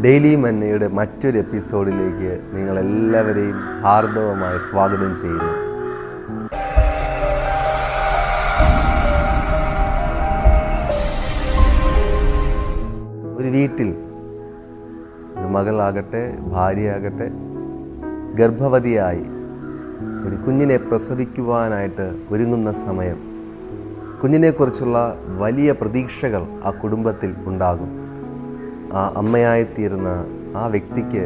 Daily മന്നയുടെ മറ്റൊരു എപ്പിസോഡിലേക്ക് നിങ്ങളെല്ലാവരെയും ഹാർദവമായി സ്വാഗതം ചെയ്യുന്നു. ഒരു വീട്ടിൽ ഒരു മകളാകട്ടെ ഭാര്യയാകട്ടെ ഗർഭവതിയായി ഒരു കുഞ്ഞിനെ പ്രസവിക്കുവാനായിട്ട് ഒരുങ്ങുന്ന സമയം കുഞ്ഞിനെക്കുറിച്ചുള്ള വലിയ പ്രതീക്ഷകൾ ആ കുടുംബത്തിൽ ഉണ്ടാകും. ആ അമ്മയായിത്തീരുന്ന ആ വ്യക്തിക്ക്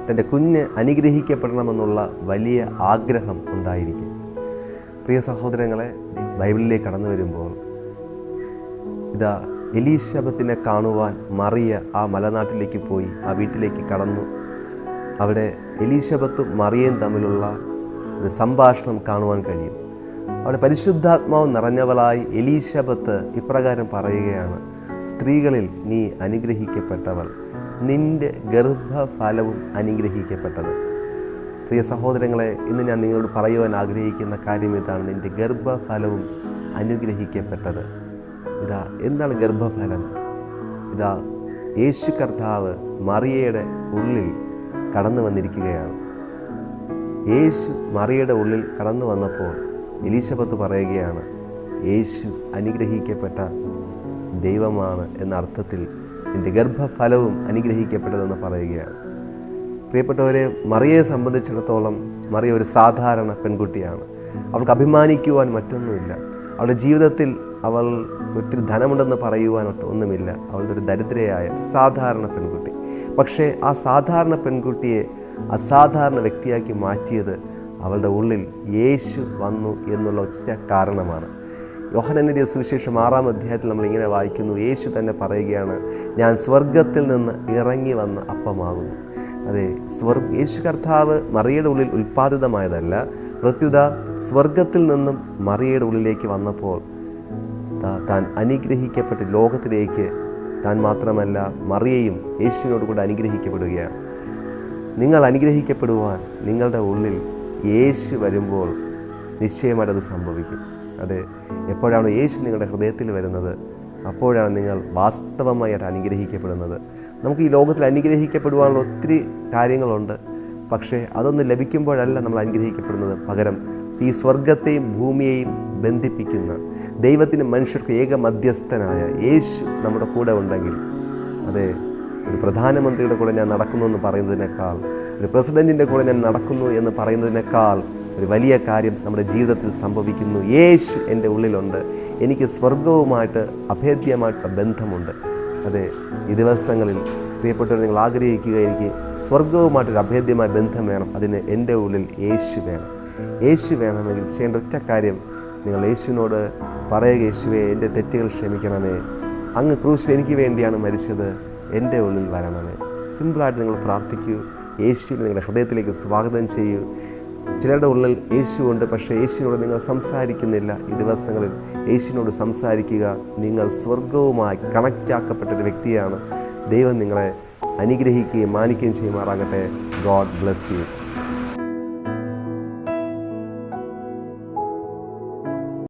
തൻ്റെ കുഞ്ഞ് അനുഗ്രഹിക്കപ്പെടണമെന്നുള്ള വലിയ ആഗ്രഹം ഉണ്ടായിരിക്കും. പ്രിയ സഹോദരങ്ങളെ, ബൈബിളിലേക്ക് കടന്നു വരുമ്പോൾ ഇതാ എലീശബത്തിനെ കാണുവാൻ മറിയ ആ മലനാട്ടിലേക്ക് പോയി, ആ വീട്ടിലേക്ക് കടന്നു. അവിടെ എലീശബത്തും മറിയയും തമ്മിലുള്ള ഒരു സംഭാഷണം കാണുവാൻ കഴിയും. അവിടെ പരിശുദ്ധാത്മാവ് നിറഞ്ഞവളായി എലീശബത്ത് ഇപ്രകാരം പറയുകയാണ്: സ്ത്രീകളിൽ നീ അനുഗ്രഹിക്കപ്പെട്ടവൾ, നിന്റെ ഗർഭഫലവും അനുഗ്രഹിക്കപ്പെട്ടത്. പ്രിയ സഹോദരങ്ങളെ, ഇന്ന് ഞാൻ നിങ്ങളോട് പറയുവാൻ ആഗ്രഹിക്കുന്ന കാര്യം ഇതാണ്: നിന്റെ ഗർഭഫലവും അനുഗ്രഹിക്കപ്പെട്ടത്. ഇതാ എന്താണ് ഗർഭഫലം? ഇതാ യേശു കർത്താവ് മറിയയുടെ ഉള്ളിൽ കടന്നു വന്നിരിക്കുകയാണ്. യേശു മറിയയുടെ ഉള്ളിൽ കടന്നു വന്നപ്പോൾ എലീശബത്ത് പറയുകയാണ്, യേശു അനുഗ്രഹിക്കപ്പെട്ട ദൈവമാണ് എന്ന അർത്ഥത്തിൽ നിന്റെ ഗർഭഫലവും അനുഗ്രഹിക്കപ്പെട്ടതെന്ന് പറയുകയാണ്. പ്രിയപ്പെട്ടവരെ, മറിയയെ സംബന്ധിച്ചിടത്തോളം മറിയ ഒരു സാധാരണ പെൺകുട്ടിയാണ്. അവൾക്ക് അഭിമാനിക്കുവാൻ മറ്റൊന്നുമില്ല. അവളുടെ ജീവിതത്തിൽ അവൾ ഒത്തിരി ധനമുണ്ടെന്ന് പറയുവാൻ ഒന്നുമില്ല. അവളുടെ ഒരു ദരിദ്രയായ സാധാരണ പെൺകുട്ടി. പക്ഷേ ആ സാധാരണ പെൺകുട്ടിയെ അസാധാരണ വ്യക്തിയാക്കി മാറ്റിയത് അവളുടെ ഉള്ളിൽ യേശു വന്നു എന്നുള്ള ഒറ്റ കാരണമാണ്. യോഹന്നാൻ എഴുതിയ സുവിശേഷം 6-ാം അധ്യായത്തിൽ നമ്മളിങ്ങനെ വായിക്കുന്നു, യേശു തന്നെ പറയുകയാണ്, ഞാൻ സ്വർഗത്തിൽ നിന്ന് ഇറങ്ങി വന്ന അപ്പമാകുന്നു. അതെ, യേശു കർത്താവ് മറിയയുടെ ഉള്ളിൽ ഉൽപ്പാദിതമായതല്ല, പ്രത്യുത സ്വർഗത്തിൽ നിന്നും മറിയയുടെ ഉള്ളിലേക്ക് വന്നപ്പോൾ താൻ അനുഗ്രഹിക്കപ്പെട്ട് ലോകത്തിലേക്ക് താൻ മാത്രമല്ല മറിയയും യേശുവിനോട് കൂടെ അനുഗ്രഹിക്കപ്പെടുകയാണ്. നിങ്ങൾ അനുഗ്രഹിക്കപ്പെടുവാൻ നിങ്ങളുടെ ഉള്ളിൽ യേശു വരുമ്പോൾ നിശ്ചയമായിട്ടത് സംഭവിക്കും. അതെ, എപ്പോഴാണ് യേശു നിങ്ങളുടെ ഹൃദയത്തിൽ വരുന്നത്, അപ്പോഴാണ് നിങ്ങൾ വാസ്തവമായിട്ട് അനുഗ്രഹിക്കപ്പെടുന്നത്. നമുക്ക് ഈ ലോകത്തിൽ അനുഗ്രഹിക്കപ്പെടുവാനുള്ള ഒത്തിരി കാര്യങ്ങളുണ്ട്. പക്ഷേ അതൊന്നും ലഭിക്കുമ്പോഴല്ല നമ്മൾ അനുഗ്രഹിക്കപ്പെടുന്നത്. പകരം ഈ സ്വർഗത്തെയും ഭൂമിയെയും ബന്ധിപ്പിക്കുന്ന ദൈവത്തിനും മനുഷ്യർക്ക് ഏക മധ്യസ്ഥനായ യേശു നമ്മുടെ കൂടെ ഉണ്ടെങ്കിൽ, അതെ, ഒരു പ്രധാനമന്ത്രിയുടെ കൂടെ ഞാൻ നടക്കുന്നു എന്ന് പറയുന്നതിനേക്കാൾ, ഒരു പ്രസിഡൻറ്റിൻ്റെ കൂടെ ഞാൻ നടക്കുന്നു എന്ന് പറയുന്നതിനേക്കാൾ ഒരു വലിയ കാര്യം നമ്മുടെ ജീവിതത്തിൽ സംഭവിക്കുന്നു. യേശു എൻ്റെ ഉള്ളിലുണ്ട്, എനിക്ക് സ്വർഗവുമായിട്ട് അഭേദ്യമായിട്ടുള്ള ബന്ധമുണ്ട്. അതെ, ഈ ദിവസങ്ങളിൽ പ്രിയപ്പെട്ടവർ, നിങ്ങൾ ആഗ്രഹിക്കുക, എനിക്ക് സ്വർഗവുമായിട്ടൊരു അഭേദ്യമായ ബന്ധം വേണം. അതിന് എൻ്റെ ഉള്ളിൽ യേശു വേണം. യേശു വേണമെങ്കിൽ ചെയ്യേണ്ട ഒറ്റ കാര്യം, നിങ്ങൾ യേശുവിനോട് പറയുക, യേശുവേ, എൻ്റെ തെറ്റുകൾ ക്ഷമിക്കണമേ, അങ്ങ് ക്രൂശിൽ എനിക്ക് വേണ്ടിയാണ് മരിച്ചത്, എൻ്റെ ഉള്ളിൽ വരണമേ. സിമ്പിളായിട്ട് നിങ്ങൾ പ്രാർത്ഥിക്കൂ. യേശുവിനെ നിങ്ങളുടെ ഹൃദയത്തിലേക്ക് സ്വാഗതം ചെയ്യൂ. ചിലരുടെ ഉള്ളിൽ യേശു ഉണ്ട്, പക്ഷേ യേശുവിനോട് നിങ്ങൾ സംസാരിക്കുന്നില്ല. ഈ ദിവസങ്ങളിൽ യേശുവിനോട് സംസാരിക്കുക. നിങ്ങൾ സ്വർഗവുമായി കണക്റ്റാക്കപ്പെട്ടൊരു വ്യക്തിയാണ്. ദൈവം നിങ്ങളെ അനുഗ്രഹിക്കുകയും മാനിക്കുകയും ചെയ്യുമാറാകട്ടെ. God bless you.